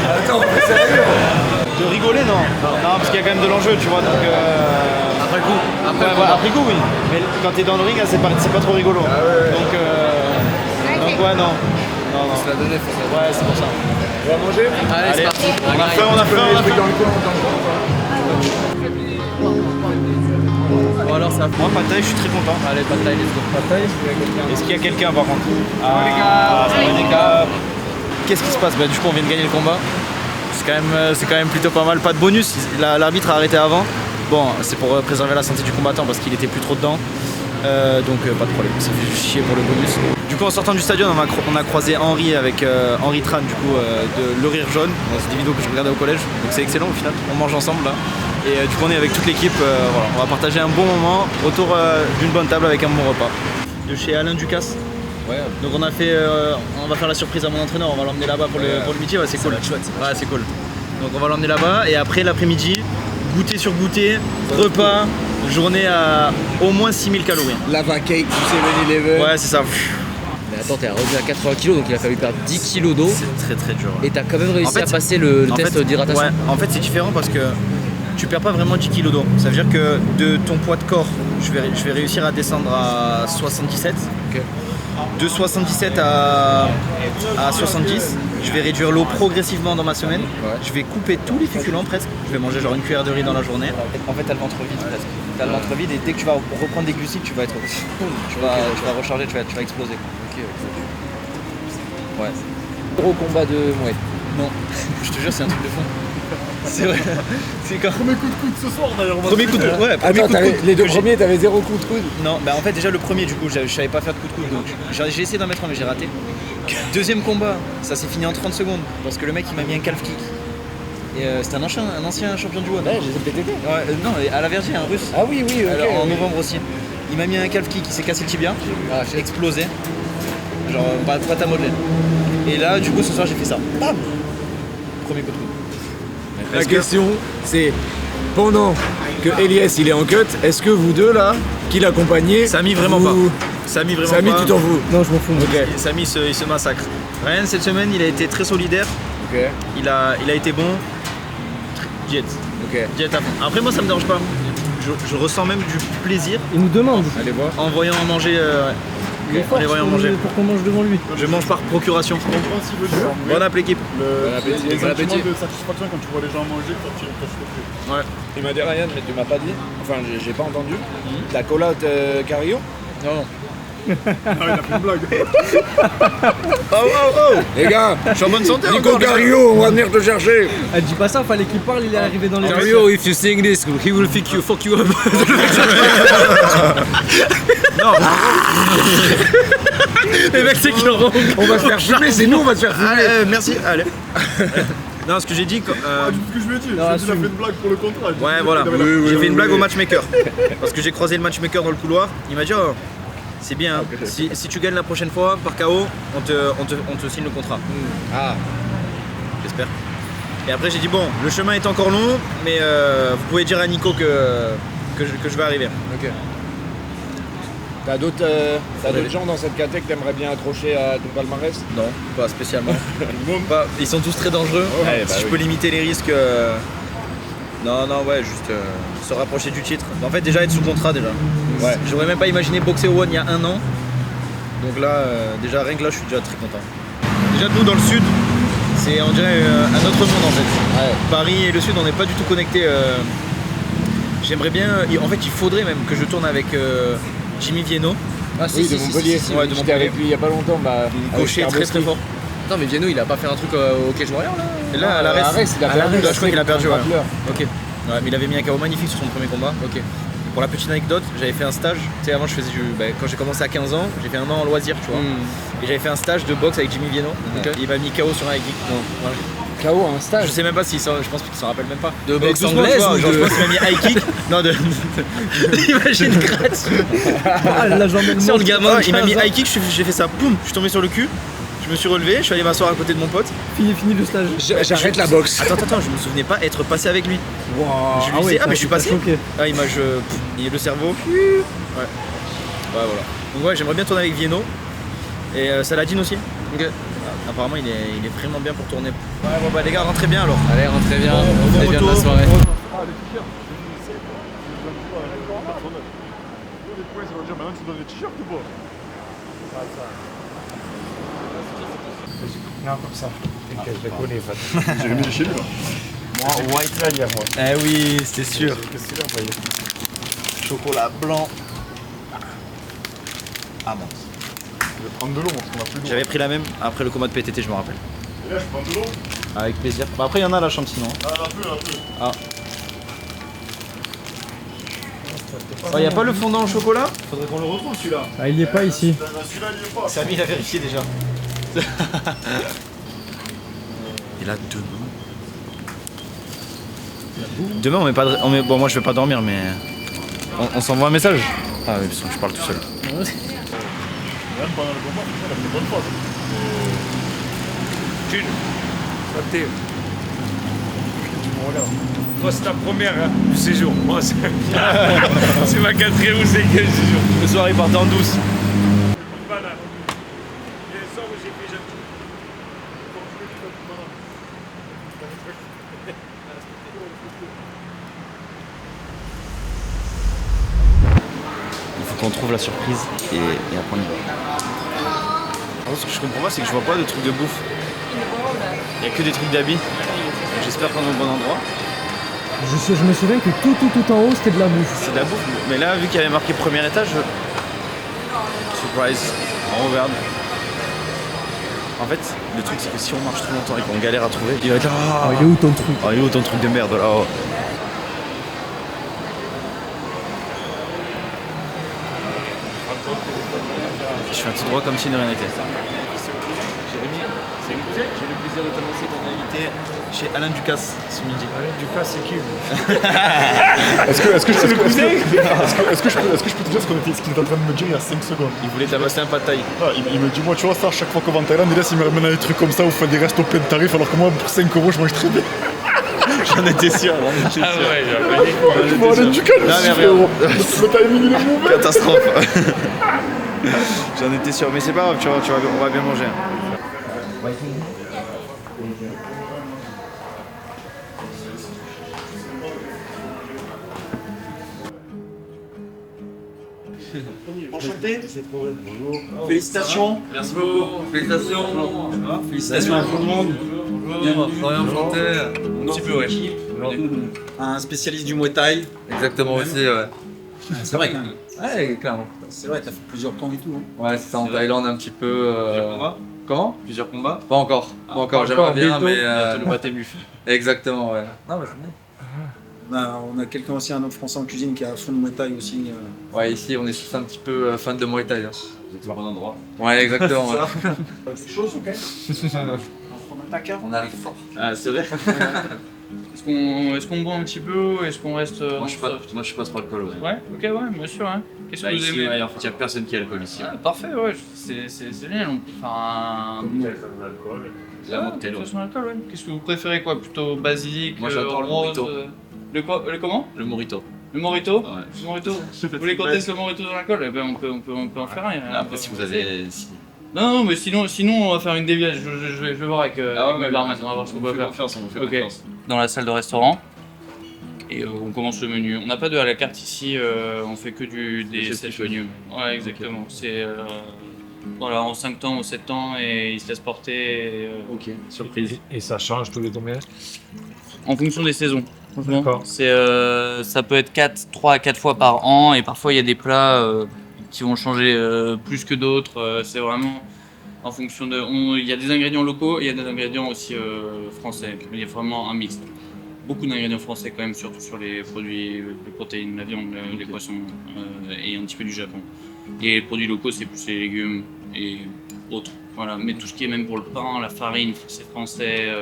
Speaker 6: Attends, c'est sérieux.
Speaker 1: De rigoler, non. Non, parce qu'il y a quand même de l'enjeu, tu vois. Donc,
Speaker 4: Après coup.
Speaker 1: après coup, oui. Mais quand t'es dans le ring, là, c'est pas trop rigolo.
Speaker 6: Ah ouais.
Speaker 1: Donc ouais, non.
Speaker 4: C'est la donnée, faut ça.
Speaker 1: Ouais, c'est pour ça.
Speaker 6: On va manger.
Speaker 4: Allez, c'est parti.
Speaker 1: On a faim.
Speaker 6: Les trucs dans le coin, dans le coin, quoi.
Speaker 4: Bon, alors ça.
Speaker 1: Moi, Pataille, je suis très content.
Speaker 4: Allez, bataille, let's go.
Speaker 1: Est-ce qu'il y a quelqu'un par contre? Ah, ça va, les gars. Qu'est-ce qui se passe? Bah, du coup, on vient de gagner le combat. C'est quand même plutôt pas mal. Pas de bonus. L'arbitre a arrêté avant. Bon, c'est pour préserver la santé du combattant parce qu'il était plus trop dedans. Donc pas de problème, ça fait juste chier pour le bonus. Du coup en sortant du stadion on a croisé Henri avec Henri Tran du coup de Le Rire Jaune. Bon, c'est des vidéos que je regardais au collège, donc c'est excellent au final. On mange ensemble là. Et du coup on est avec toute l'équipe, voilà. On va partager un bon moment autour d'une bonne table avec un bon repas. De chez Alain Ducasse.
Speaker 4: Ouais.
Speaker 1: Donc on va faire la surprise à mon entraîneur, on va l'emmener là-bas pour le midi, ouais, c'est cool. Ouais, c'est cool. Donc on va l'emmener là-bas et après l'après-midi, goûter sur goûter, repas, journée à au moins 6000 calories.
Speaker 6: Lava cake, du 7-Eleven.
Speaker 1: Ouais, c'est ça.
Speaker 4: Mais attends, t'es revenu à 80 kg, donc il a fallu perdre 10 kg d'eau.
Speaker 1: C'est très très dur.
Speaker 4: Et t'as quand même réussi
Speaker 1: En fait,
Speaker 4: à passer le
Speaker 1: En
Speaker 4: test
Speaker 1: fait,
Speaker 4: d'hydratation.
Speaker 1: Ouais, en fait c'est différent parce que tu perds pas vraiment 10 kg d'eau. Ça veut dire que de ton poids de corps, je vais réussir à descendre à 77.
Speaker 4: Ok.
Speaker 1: De 77 à 70, je vais réduire l'eau progressivement dans ma semaine.
Speaker 4: Ouais.
Speaker 1: Je vais couper tous les féculents presque. Je vais manger genre une cuillère de riz dans la journée. En fait, t'as le ventre vide presque. T'as le ventre vide et dès que tu vas reprendre des glucides, tu vas être. Tu vas recharger, tu vas exploser.
Speaker 4: Ok.
Speaker 1: Ouais.
Speaker 4: Gros combat de Mouet.
Speaker 1: Non, je te jure, c'est un truc de fou. C'est vrai. C'est quand.
Speaker 3: Premier coup de coude ce soir d'ailleurs.
Speaker 1: Premier coup de coude, ouais. Premier
Speaker 6: Attends,
Speaker 1: coup de coude
Speaker 6: les deux
Speaker 1: que j'ai-
Speaker 6: premiers, t'avais 0 coup de coude.
Speaker 1: Non, bah en fait déjà le premier du coup je savais pas faire de coup de coude donc j'ai essayé d'en mettre un mais j'ai raté. Deuxième combat, ça s'est fini en 30 secondes parce que le mec il m'a mis un calf kick. Et c'était un ancien champion du WOD.
Speaker 6: Ouais, j'ai PTT.
Speaker 1: Ouais, non, à la Vergier, un russe.
Speaker 6: Ah oui, ok.
Speaker 1: Alors, en
Speaker 6: oui.
Speaker 1: novembre aussi. Il m'a mis un calf kick, il s'est cassé le tibia,
Speaker 4: Ah,
Speaker 1: explosé. Genre pas ta modelée. Et là du coup ce soir j'ai fait ça. Bam. Premier coup de coude.
Speaker 6: La question, c'est pendant que Elias il est en cut, est-ce que vous deux là, qui l'accompagnez,
Speaker 1: Samy vraiment
Speaker 6: vous-
Speaker 1: pas. Samy vraiment
Speaker 6: Samy,
Speaker 1: pas.
Speaker 6: tu t'en fous.
Speaker 4: Non, je m'en fous.
Speaker 6: Ok.
Speaker 1: Samy il se massacre. Ryan cette semaine il a été très solidaire.
Speaker 6: Ok.
Speaker 1: Il a été bon. Jet.
Speaker 6: Ok.
Speaker 1: Jet à fond. Après moi ça me dérange pas. Je ressens même du plaisir
Speaker 4: Il nous demande.
Speaker 6: Allez voir.
Speaker 1: en voyant manger.
Speaker 4: Il est
Speaker 1: En
Speaker 4: fort
Speaker 1: les voyant
Speaker 4: pour
Speaker 1: manger.
Speaker 4: pour qu'on mange devant lui.
Speaker 1: Je mange par procuration. Bon appétit l'équipe.
Speaker 3: Les
Speaker 4: Bon appétit.
Speaker 3: sentiments de satisfaction quand tu vois les gens manger quand tu le fais.
Speaker 6: Il m'a dit Ryan, mais tu m'as pas dit, enfin j'ai pas entendu. La call out Carillon.
Speaker 1: Non.
Speaker 3: Ah, il a fait une blague.
Speaker 6: Les gars,
Speaker 1: Je suis en bonne santé
Speaker 6: Nico
Speaker 1: encore, les gars.
Speaker 6: Cario, on va venir te chercher.
Speaker 4: Elle dit pas ça, fallait qu'il parle, il est arrivé dans les
Speaker 6: Cario, if you sing this, he will fuck you up.
Speaker 1: Les mecs, c'est qu'ils auront.
Speaker 6: On va se faire fumer, c'est nous, on va se faire fumer.
Speaker 1: Merci, allez. Non, ce que j'ai dit.
Speaker 3: Ce que je lui ai dit, il a fait une blague pour le contrat.
Speaker 1: Ouais, voilà. J'ai fait une blague au matchmaker. Parce que j'ai croisé le matchmaker dans le couloir. Il m'a dit, oh, c'est bien. Si tu gagnes la prochaine fois par KO, on te signe le contrat.
Speaker 6: Ah,
Speaker 1: J'espère. Et après, j'ai dit, bon, le chemin est encore long, mais vous pouvez dire à Nico que je vais arriver.
Speaker 6: ok. T'as d'autres gens dans cette caté que t'aimerais bien accrocher à ton palmarès?
Speaker 1: Non, pas spécialement. Ils sont tous très dangereux.
Speaker 6: Ouais, bah
Speaker 1: si je
Speaker 6: oui.
Speaker 1: peux limiter les risques. Non, ouais, juste se rapprocher du titre. En fait, déjà être sous contrat déjà.
Speaker 6: Ouais.
Speaker 1: J'aurais même pas imaginé boxer au One il y a 1 an. Donc là, déjà rien que là, je suis déjà très content. Déjà nous dans le sud, c'est on dirait un autre monde en fait.
Speaker 6: Ouais.
Speaker 1: Paris et le sud, on n'est pas du tout connectés. J'aimerais bien. En fait, il faudrait même que je tourne avec Jimmy Vienno.
Speaker 4: Ah
Speaker 6: Oui, de Montpellier.
Speaker 1: ouais, de
Speaker 6: J'étais
Speaker 1: Montpellier.
Speaker 6: avec lui il y a pas longtemps. Bah, avec
Speaker 1: Gaucher très
Speaker 6: Karboski.
Speaker 1: très fort.
Speaker 4: Non, mais Vienno, il a pas fait un truc au Cage Warrior là?
Speaker 1: Et là, à la
Speaker 6: Arès,
Speaker 1: reste,
Speaker 6: il a
Speaker 1: à la
Speaker 6: perdu,
Speaker 1: reste,
Speaker 6: là,
Speaker 1: je crois qu'il a perdu. Ouais.
Speaker 6: Rappeleur.
Speaker 1: Ok. Ouais, mais il avait mis un KO magnifique sur son premier combat.
Speaker 4: Ok.
Speaker 1: Pour la petite anecdote, j'avais fait un stage. Tu sais, avant, quand j'ai commencé à 15 ans, j'ai fait 1 an en loisir, tu vois. Et j'avais fait un stage de boxe avec Jimmy Vienno.
Speaker 4: Ok.
Speaker 1: Il m'a mis KO sur un high kick. Voilà.
Speaker 6: KO, un stage.
Speaker 1: Je sais même pas s'il je pense qu'il s'en rappelle même pas.
Speaker 4: De
Speaker 1: Mais
Speaker 4: boxe
Speaker 1: doucement,
Speaker 4: anglaise
Speaker 1: tu vois,
Speaker 4: ou
Speaker 1: genre,
Speaker 4: de-
Speaker 1: je pense qu'il m'a mis high kick. Non, Imagine gratte.
Speaker 4: Ah, la jambe
Speaker 1: Sur le gamin, il m'a mis high kick, j'ai fait ça, boum, je suis tombé sur le cul. Je me suis relevé, je suis allé m'asseoir à côté de mon pote.
Speaker 4: Fini le stage.
Speaker 6: J'arrête la boxe.
Speaker 1: Attends, je me souvenais pas être passé avec lui.
Speaker 4: Wow.
Speaker 1: Je lui disais, ah, mais je suis passé.
Speaker 4: Choqué.
Speaker 1: Ah, il est le cerveau. Ouais. Ouais, voilà. Donc, ouais, j'aimerais bien tourner avec Vienno. Et Saladin aussi.
Speaker 4: Ok.
Speaker 1: Apparemment, il est vraiment bien pour tourner. Ouais, bon, bah, les gars, rentrez bien alors.
Speaker 4: Allez, rentrez bien.
Speaker 1: Bon
Speaker 4: Rentrez bien de la
Speaker 1: retour.
Speaker 4: soirée.
Speaker 3: Maintenant tu donnes les t-shirts ou pas?
Speaker 2: Non, comme ça. Je les connais, en fait.
Speaker 3: Jérémy il est chez lui là.
Speaker 2: Moi, white là, il y a moi.
Speaker 1: Eh oui, c'était sûr.
Speaker 2: Qu'est-ce que c'est là, voyez?
Speaker 1: Chocolat blanc. Ah bon.
Speaker 3: Je vais prendre de l'eau parce qu'on a plus d'eau.
Speaker 1: J'avais pris la même après le combat de PTT, je me rappelle.
Speaker 3: Et là je prends de l'eau.
Speaker 1: Avec plaisir. Bah, après, il y en a la chambre sinon.
Speaker 3: Ah, il y en a plus, il y en a plus.
Speaker 1: Ah. Il n'y a pas le fondant au chocolat?
Speaker 3: Faudrait qu'on le retrouve celui-là.
Speaker 4: Ah, il y est pas ici.
Speaker 3: Celui-là il y est pas.
Speaker 1: Samy, il a vérifié déjà. Et là, demain, on met pas de... Bon, moi, je vais pas dormir, mais... On s'envoie un message? Ah oui, parce que je parle tout seul.
Speaker 3: Même pendant le combat, il a fait une bonne fois.
Speaker 2: Santé. Toi, c'est ta première hein, du séjour. Moi, c'est c'est ma 4e ou 5e séjour.
Speaker 1: Le soir, il partait en douce.
Speaker 2: Banane. Il y a un sort où j'ai fait gentil.
Speaker 1: Il faut qu'on trouve la surprise et après on y va. Par contre, ce que je comprends pas, c'est que je vois pas de trucs de bouffe. Il y a que des trucs d'habits. Donc, j'espère qu'on est au bon endroit.
Speaker 4: Je me souviens que tout en haut c'était de la bouffe.
Speaker 1: C'est de la bouffe. Mais là, vu qu'il y avait marqué premier étage, surprise, on regarde. En fait, le truc c'est que si on marche trop longtemps et qu'on galère à trouver, il va être là.
Speaker 4: Oh, il est où ton truc?
Speaker 1: Oh, il est où ton truc de merde là? Oh. Je fais un tout droit comme si de rien n'était. Jérémy, c'est une cousin. J'ai le plaisir de t'annoncer ton invité chez Alain Ducasse ce midi.
Speaker 2: Ducas, c'est qui lui?
Speaker 3: Est-ce que je peux te dire ce qu'il est en train de me dire il y a 5 secondes?
Speaker 1: Il voulait tabasser un pas de taille.
Speaker 3: Ah, il me dit, moi tu vois ça, chaque fois qu'on va en Thaïlande, il me ramène des trucs comme ça, ou fait des restos plein de tarifs, alors que moi pour 5 euros je mange très bien.
Speaker 1: J'en étais sûr.
Speaker 2: Ah ouais, j'ai appris.
Speaker 3: Je vais aller du calme,
Speaker 1: Non, mais
Speaker 3: frérot. Le timing il est mauvais.
Speaker 1: Catastrophe. J'en étais sûr, mais c'est pas grave, on va bien manger. Enchanté. Félicitations.
Speaker 9: Merci beaucoup. Félicitations. Félicitations à tout le monde. Bienvenue. Enchanté. Un petit peu, ouais.
Speaker 1: Un spécialiste du Muay Thai.
Speaker 9: Exactement aussi, ouais. C'est vrai quand même.
Speaker 10: Ouais, clairement.
Speaker 9: C'est vrai, t'as fait plusieurs temps et tout. Hein.
Speaker 10: Ouais, c'est ça en Thaïlande un petit peu. Comment?
Speaker 1: Plusieurs combats.
Speaker 10: Pas encore. Pas encore, j'aimerais bien, mais.
Speaker 1: Bientôt le baptême du feu.
Speaker 10: Exactement, ouais. Non, mais c'est bien.
Speaker 9: On a quelqu'un aussi, un autre français en cuisine qui a à fond de Muay Thai aussi.
Speaker 10: Ouais, ici, on est tous un petit peu fan de Muay Thai. Hein.
Speaker 1: Vous êtes au bon endroit.
Speaker 10: Ouais, exactement. ouais.
Speaker 9: C'est chaud, ok.
Speaker 10: On arrive fort.
Speaker 1: Ah, c'est vrai.
Speaker 11: Est-ce qu'on boit un petit peu ou est-ce qu'on reste
Speaker 1: Moi, je suis pas trop alcool. Ouais.
Speaker 11: Ouais, ok, ouais, bien sûr. Hein. Qu'est-ce que
Speaker 1: Là,
Speaker 11: vous
Speaker 1: ici,
Speaker 11: aimez?
Speaker 1: ouais, en fait, il n'y a personne qui a alcool ici.
Speaker 11: Ah, parfait, ouais, c'est bien. On peut faire un.
Speaker 1: La mocktail, ouais.
Speaker 11: Sans alcool, ouais. Qu'est-ce que vous préférez, quoi? Plutôt basique,
Speaker 1: Moi, j'adore le
Speaker 11: rose,
Speaker 1: mojito.
Speaker 11: Le comment?
Speaker 1: Le morito.
Speaker 11: Le morito?
Speaker 1: Ouais.
Speaker 11: Le morito? Vous voulez qu'on teste le morito dans l'alcool? Eh ben, on peut en faire un.
Speaker 1: Après, si vous avez.
Speaker 11: Non, mais sinon, on va faire une déviation. Je vais voir avec le barman, on va voir ce qu'on peut faire. Ok. Dans la salle de restaurant. Et on commence le menu. On n'a pas de à la carte ici, on fait que des set menus. Ouais, exactement. C'est voilà, en 5 temps ou 7 temps et il se laisse porter.
Speaker 1: Ok, surprise.
Speaker 2: Et ça change tous les combien?
Speaker 11: En fonction des saisons. Franchement,
Speaker 2: D'accord.
Speaker 11: ça peut être 3 à 4 fois par an et parfois il y a des plats qui vont changer plus que d'autres. C'est vraiment en fonction de. Il y a des ingrédients locaux et il y a des ingrédients aussi français. Il y a vraiment un mix. Beaucoup d'ingrédients français quand même, surtout sur les produits, les protéines, la viande, les poissons et un petit peu du Japon. Et les produits locaux, c'est plus les légumes et autres. Voilà. Mais tout ce qui est même pour le pain, la farine, c'est français,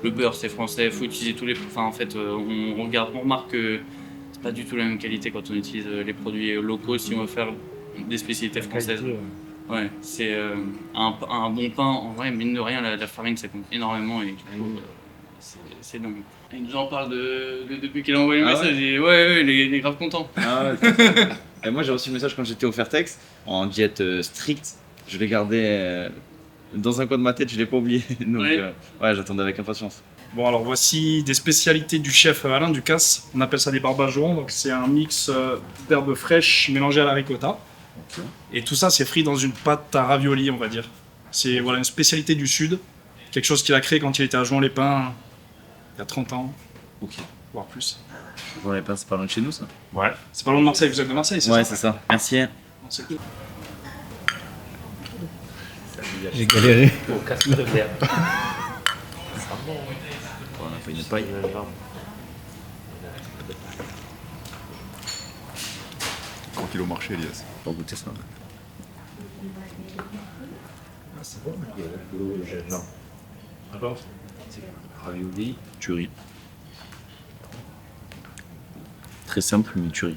Speaker 11: le beurre, c'est français. Il faut utiliser tous les. Enfin, en fait, on remarque que c'est pas du tout la même qualité quand on utilise les produits locaux si on veut faire des spécialités françaises. Ouais, c'est un bon pain. En vrai, mine de rien, la farine, ça compte énormément et c'est dingue. Il nous en parle depuis qu'il a envoyé le message. Et ouais, il est grave content.
Speaker 5: Ah ouais. Et moi j'ai reçu le message quand j'étais au Fairtex, en diète stricte. Je l'ai gardé dans un coin de ma tête, je l'ai pas oublié. Donc ouais, j'attendais avec impatience.
Speaker 12: Bon, alors voici des spécialités du chef Alain Ducasse. On appelle ça des barbageons. Donc c'est un mix d'herbes fraîches mélangées à la ricotta. Okay. Et tout ça c'est frit dans une pâte à ravioli, on va dire. C'est voilà, une spécialité du Sud. Quelque chose qu'il a créé quand il était à Jouan-les-Pins il y a 30 ans.
Speaker 5: Ok.
Speaker 12: Voire plus.
Speaker 5: Jouan-les-Pins, c'est pas loin de chez nous ça?
Speaker 12: Ouais. C'est pas loin de Marseille, vous êtes de Marseille, c'est ça?
Speaker 5: Ouais, c'est ça. Merci.
Speaker 4: J'ai galéré.
Speaker 5: On a pas une paille.
Speaker 3: Tranquille au marché, Elias.
Speaker 5: Pour goûter ça.
Speaker 2: C'est bon, non. Alors,
Speaker 5: ravioli, curry. Très simple, mais curry.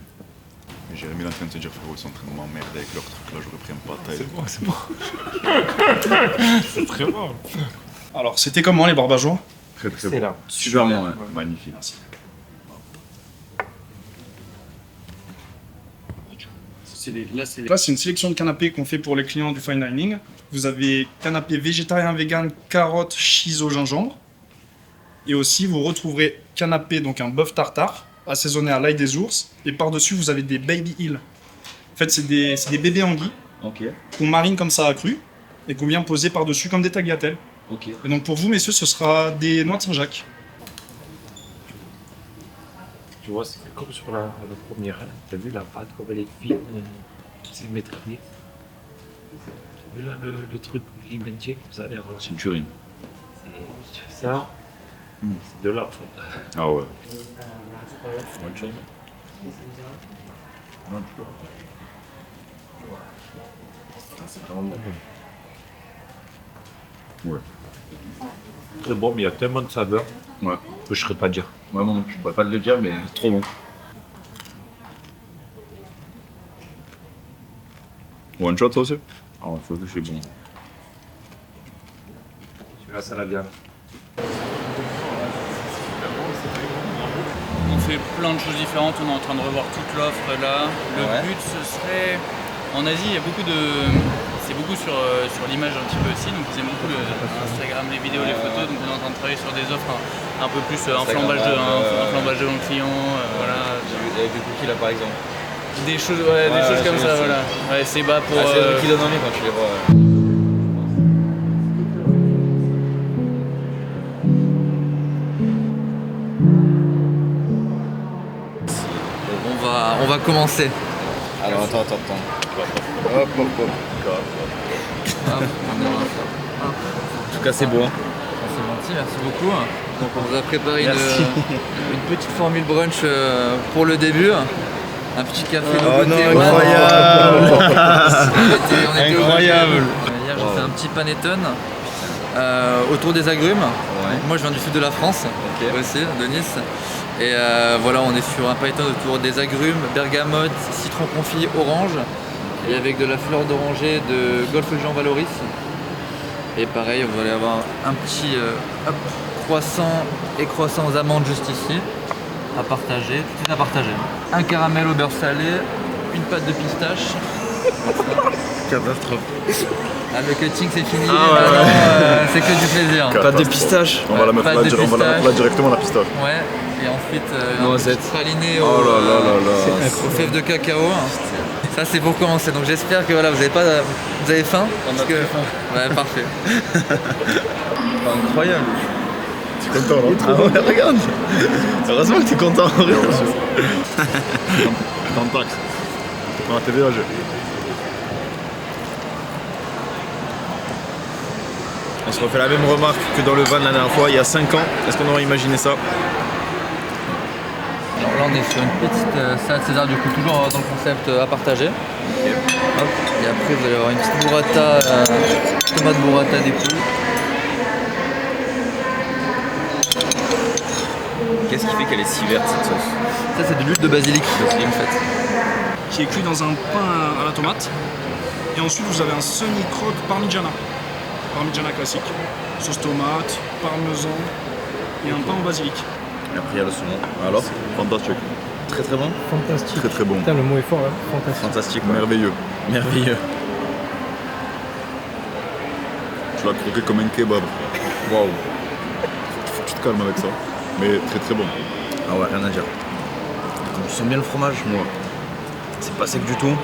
Speaker 3: Mais Jérémy est en train de se dire, frérot, ils sont en train de m'emmerder avec leur truc là, j'aurais pris un pâté.
Speaker 2: C'est bon. C'est très bon.
Speaker 12: Alors, c'était comment les barbageons?
Speaker 3: Très très bon.
Speaker 5: Super bon, ouais.
Speaker 3: Magnifique.
Speaker 12: Merci. Là, c'est une sélection de canapés qu'on fait pour les clients du fine dining. Vous avez canapé végétarien, vegan, carottes, shiso, gingembre. Et aussi, vous retrouverez canapé, donc un bœuf tartare, assaisonné à l'ail des ours. Et par-dessus, vous avez des baby eel. En fait, c'est des bébés anguilles qu'on marine comme ça à cru et qu'on vient poser par-dessus comme des tagliatelles.
Speaker 5: Okay.
Speaker 12: Et donc pour vous, messieurs, ce sera des noix de Saint-Jacques.
Speaker 2: Tu vois, c'est comme sur la première. T'as vu la pâte, comme elle est fine, c'est maîtrisé. T'as vu là le truc limantier, ça a l'air.
Speaker 5: C'est une tuerie.
Speaker 2: Ça, c'est de là, en fait.
Speaker 3: Ah ouais.
Speaker 5: Bonne chose. C'est vraiment bon.
Speaker 3: Ouais.
Speaker 2: Très bon, mais il y a tellement de saveurs que je ne saurais pas dire.
Speaker 5: Ouais, moi non plus, je pourrais pas le dire, mais trop bon.
Speaker 3: One shot ça aussi?
Speaker 5: Ah, il faut que c'est bon.
Speaker 2: Celui-là, ça la viande.
Speaker 11: On fait plein de choses différentes, on est en train de revoir toute l'offre là. Le but ce serait. En Asie, il y a beaucoup de. C'est beaucoup sur l'image un petit peu aussi, donc ils aiment beaucoup Instagram, les vidéos, les photos, donc on est en train de travailler sur des offres un peu plus un flambage de mon client, voilà.
Speaker 5: Avec des cookies là par exemple.
Speaker 11: Des choses, des choses comme ça, voilà. Ouais, c'est bas pour.
Speaker 5: C'est le truc qui donne envie quand tu les vois.
Speaker 10: on va commencer.
Speaker 1: Alors attends.
Speaker 3: Hop, hop, hop.
Speaker 10: Hop, on est là. Hop.
Speaker 1: En tout cas, c'est bon.
Speaker 10: C'est gentil, merci beaucoup. Donc on vous a préparé une petite formule brunch pour le début. Un petit café de
Speaker 1: Oh non,
Speaker 10: côté.
Speaker 1: incroyable.
Speaker 10: On était
Speaker 1: Incroyable.
Speaker 10: obligés. Hier j'ai fait un petit panettone autour des agrumes. Moi je viens du sud de la France aussi, de Nice. Et voilà, on est sur un panettone autour des agrumes, bergamote, citron confit, orange. Et avec de la fleur d'oranger de Golfe Jean Valoris. Et pareil, vous allez avoir un petit croissant et croissant aux amandes juste ici. À partager, tout est à partager. Un caramel au beurre salé, une pâte de pistache.
Speaker 1: Catastrophe.
Speaker 10: Ah, le cutting c'est fini,
Speaker 1: Ah ouais,
Speaker 10: maintenant,
Speaker 1: ouais.
Speaker 10: c'est que du plaisir.
Speaker 1: Pâte de pistache.
Speaker 3: On va la mettre
Speaker 10: Pâte
Speaker 3: là,
Speaker 10: de
Speaker 3: on va la mettre là
Speaker 10: pistache.
Speaker 3: directement la pistache.
Speaker 10: Ouais, et ensuite un
Speaker 1: Noisette.
Speaker 10: petit praliné
Speaker 3: Oh là là là là.
Speaker 10: aux fèves de cacao. Ça c'est pour commencer, donc j'espère que voilà, vous avez faim. Parce que... Ouais, parfait.
Speaker 1: Incroyable.
Speaker 3: Tu es content là?
Speaker 1: Ah ouais, regarde. Heureusement que t'es content.
Speaker 3: Dans le taxe. Dans la TVAG.
Speaker 1: On se refait la même remarque que dans le van la dernière fois, il y a 5 ans. Est-ce qu'on aurait imaginé ça?
Speaker 10: Alors là on est sur une petite salade César, du coup toujours dans le concept à partager. Hop. Et après vous allez avoir une petite burrata, tomate burrata des poules.
Speaker 1: Qu'est-ce qui fait qu'elle est si verte cette sauce?
Speaker 10: Ça c'est de l'huile de basilic en fait.
Speaker 12: Qui est cuit dans un pain à la tomate. Et ensuite, vous avez un semi-croque parmigiana. Parmigiana classique. Sauce tomate, parmesan et un pain au basilic.
Speaker 1: Et après il y a le saumon. Alors?
Speaker 3: Fantastique.
Speaker 1: Très très bon?
Speaker 4: Fantastique.
Speaker 3: Très très bon.
Speaker 4: Putain, le mot est fort, hein. Fantastique.
Speaker 1: Fantastique. Ouais.
Speaker 3: Merveilleux.
Speaker 1: Merveilleux.
Speaker 3: Tu l'as croqué comme un kebab.
Speaker 1: Waouh.
Speaker 3: Faut que tu te calmes avec ça. Mais très très bon.
Speaker 1: Ah ouais, rien à dire. Tu sens bien le fromage? Moi. C'est pas sec du tout.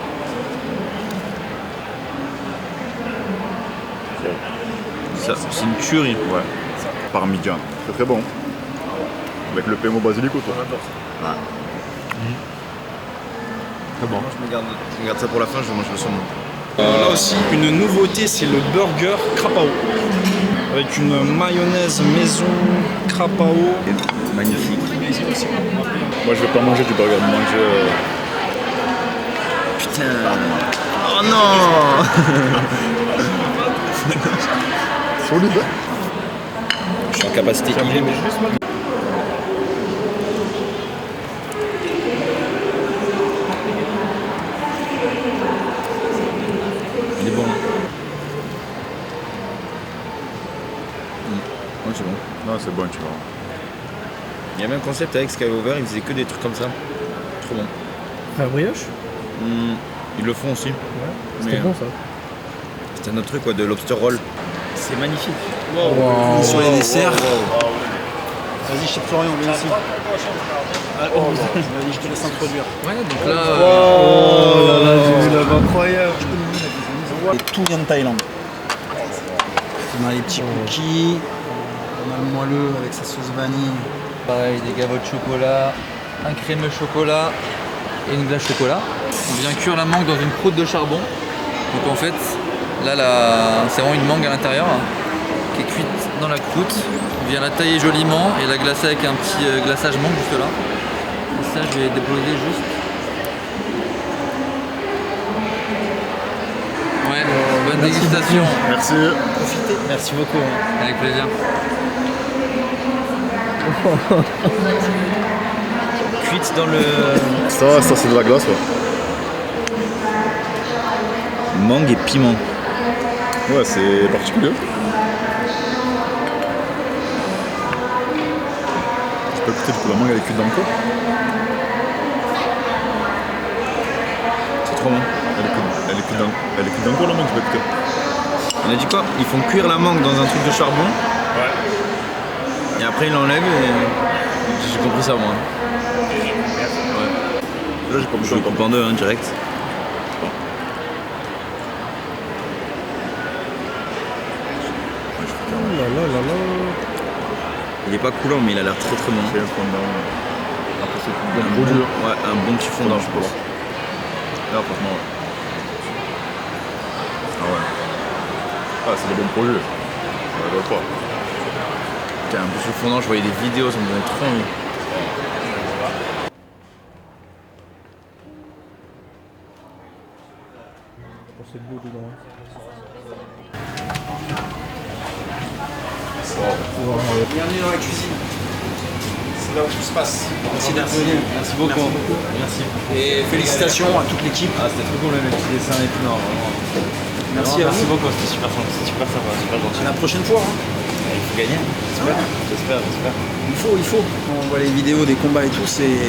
Speaker 1: Ça, c'est une tuerie.
Speaker 3: Ouais. Parmigiana. Très très bon. Avec le paiement basilic autour.
Speaker 1: Ouais.
Speaker 3: Très bon.
Speaker 1: Je me garde ça pour la fin, je mange le saumon.
Speaker 12: Là aussi, une nouveauté, c'est le burger Crapao. Avec une mayonnaise maison Crapao.
Speaker 1: Magnifique.
Speaker 3: Moi je vais pas manger du burger, manger.
Speaker 1: Putain. Oh non.
Speaker 3: Solide, hein?
Speaker 1: Je suis en capacité illimitée. Il est bon. Ouais, c'est bon.
Speaker 3: Non, c'est bon, tu vois.
Speaker 1: Il y a même un concept avec Skyover, ils faisaient que des trucs comme ça. Trop bon.
Speaker 4: Frère brioche?
Speaker 1: Ils le font aussi.
Speaker 4: Ouais. C'était
Speaker 1: Mais,
Speaker 4: bon ça.
Speaker 1: C'est un autre truc, quoi, de lobster roll. C'est magnifique.
Speaker 4: Wow.
Speaker 1: Sur les desserts.
Speaker 13: Vas-y, chef Florian, viens ici. Vas-y, je te laisse introduire.
Speaker 10: Ouais, donc là.
Speaker 13: Oh là là,
Speaker 1: j'ai vu là, incroyable.
Speaker 13: Et tout vient de Thaïlande. On a les petits cookies, on a le moelleux avec sa sauce vanille.
Speaker 10: Pareil, des gavots de chocolat, un crémeux chocolat et une glace chocolat. On vient cuire la mangue dans une croûte de charbon. Donc en fait, là, c'est vraiment une mangue à l'intérieur qui est cuite dans la croûte. On vient la tailler joliment et la glacer avec un petit glaçage mangue juste là. Et ça, je vais déposer juste. Ouais, bonne dégustation.
Speaker 3: Merci.
Speaker 1: Profitez. Merci beaucoup.
Speaker 10: Avec plaisir.
Speaker 1: Cuite dans le...
Speaker 3: Ça c'est de la glace, ouais.
Speaker 1: Mangue et piment.
Speaker 3: Ouais, c'est particulier. Je peux écouter du coup la mangue elle est cuite dans le corps.
Speaker 1: C'est trop bon.
Speaker 3: Elle est cuite dans le corps la mangue, je peux écouter.
Speaker 1: On a dit quoi? Ils font cuire la mangue dans un truc de charbon.
Speaker 3: Ouais.
Speaker 1: Et après ils l'enlèvent et... J'ai compris ça moi.
Speaker 3: Là j'ai compris
Speaker 1: Je le coupe en deux, hein, direct.
Speaker 4: Oh là là là là.
Speaker 1: Il est pas coulant mais il a l'air très très bon.
Speaker 3: C'est un fondant. c'est un gros dur.
Speaker 5: Ouais, un bon petit fondant, je pense.
Speaker 3: Là, franchement, ouais. Ah ouais. Ah, c'est des bons projets. Ça va pas.
Speaker 5: Putain, un peu fondant, je voyais des vidéos, ça me donnait trop envie.
Speaker 4: C'est beau dedans.
Speaker 13: Bienvenue dans la cuisine. C'est là où tout se passe. Merci d'être venu.
Speaker 5: Merci beaucoup. Merci.
Speaker 13: Et félicitations à toute l'équipe.
Speaker 5: Ah, c'était trop cool, le petit dessin et tout. Non, vraiment.
Speaker 13: Merci à
Speaker 5: Merci
Speaker 13: vous.
Speaker 5: beaucoup, c'était super sympa, super gentil.
Speaker 13: La prochaine fois. Hein.
Speaker 5: Il faut gagner. J'espère.
Speaker 13: Il faut. On voit les vidéos des combats et tout, c'est.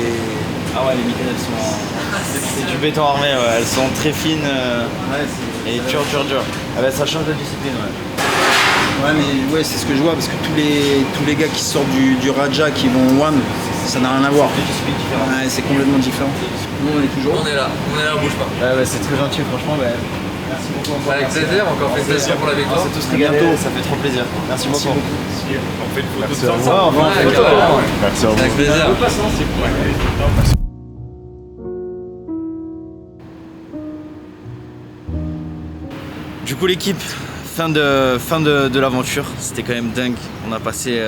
Speaker 5: Ah ouais, les mitaines, elles sont. C'est du béton armé, ouais. Elles sont très fines et dur. Ah bah, ça change de discipline, ouais.
Speaker 13: Ouais, mais ouais, c'est ce que je vois parce que tous les gars qui sortent du Raja qui vont au One, ça n'a rien à voir. Ouais, c'est complètement différent. Nous, on est toujours.
Speaker 10: On est là, on bouge pas.
Speaker 5: Ouais, c'est très gentil, franchement. Bah, merci beaucoup.
Speaker 10: Avec plaisir, encore félicitations pour la victoire.
Speaker 5: On s'est tous régalés, ça fait trop plaisir. Merci beaucoup.
Speaker 2: On fait une photo
Speaker 3: Merci
Speaker 2: de
Speaker 3: à vous.
Speaker 2: ça.
Speaker 5: Ouais, on fait une photo.
Speaker 3: Merci à vous.
Speaker 10: Avec plaisir.
Speaker 5: Du coup, l'équipe, fin de l'aventure, c'était quand même dingue. On a passé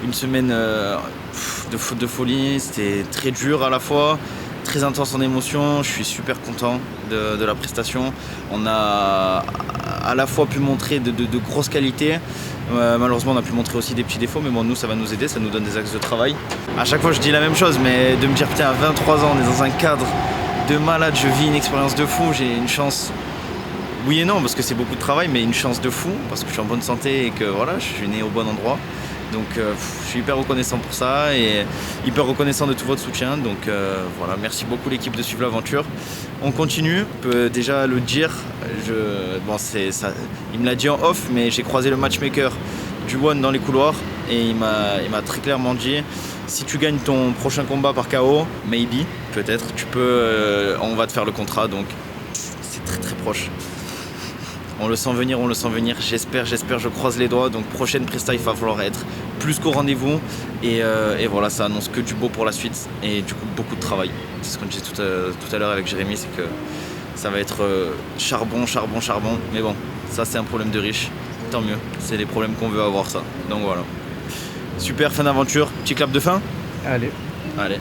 Speaker 5: une semaine de folie, c'était très dur à la fois, très intense en émotion. Je suis super content de la prestation. On a à la fois pu montrer de grosses qualités. Malheureusement, on a pu montrer aussi des petits défauts, mais bon, nous, ça va nous aider, ça nous donne des axes de travail. À chaque fois, je dis la même chose, mais de me dire, putain, à 23 ans, on est dans un cadre de malade, je vis une expérience de fou, j'ai une chance. Oui et non, parce que c'est beaucoup de travail, mais une chance de fou, parce que je suis en bonne santé et que voilà, je suis né au bon endroit. Donc je suis hyper reconnaissant pour ça et hyper reconnaissant de tout votre soutien. Donc voilà, merci beaucoup l'équipe de suivre l'aventure. On continue, on peut déjà le dire. Il me l'a dit en off, mais j'ai croisé le matchmaker du One dans les couloirs et il m'a très clairement dit si tu gagnes ton prochain combat par KO, maybe, peut-être, on va te faire le contrat. Donc c'est très très proche. On le sent venir, j'espère, je croise les doigts. Donc prochaine presta, il va falloir être plus qu'au rendez-vous. Et voilà, ça annonce que du beau pour la suite. Et du coup, beaucoup de travail. C'est ce qu'on disait tout à l'heure avec Jérémy, c'est que ça va être charbon. Mais bon, ça c'est un problème de riche. Tant mieux, c'est les problèmes qu'on veut avoir ça. Donc voilà. Super, fin d'aventure. Petit clap de fin ?
Speaker 4: Allez.
Speaker 5: Allez.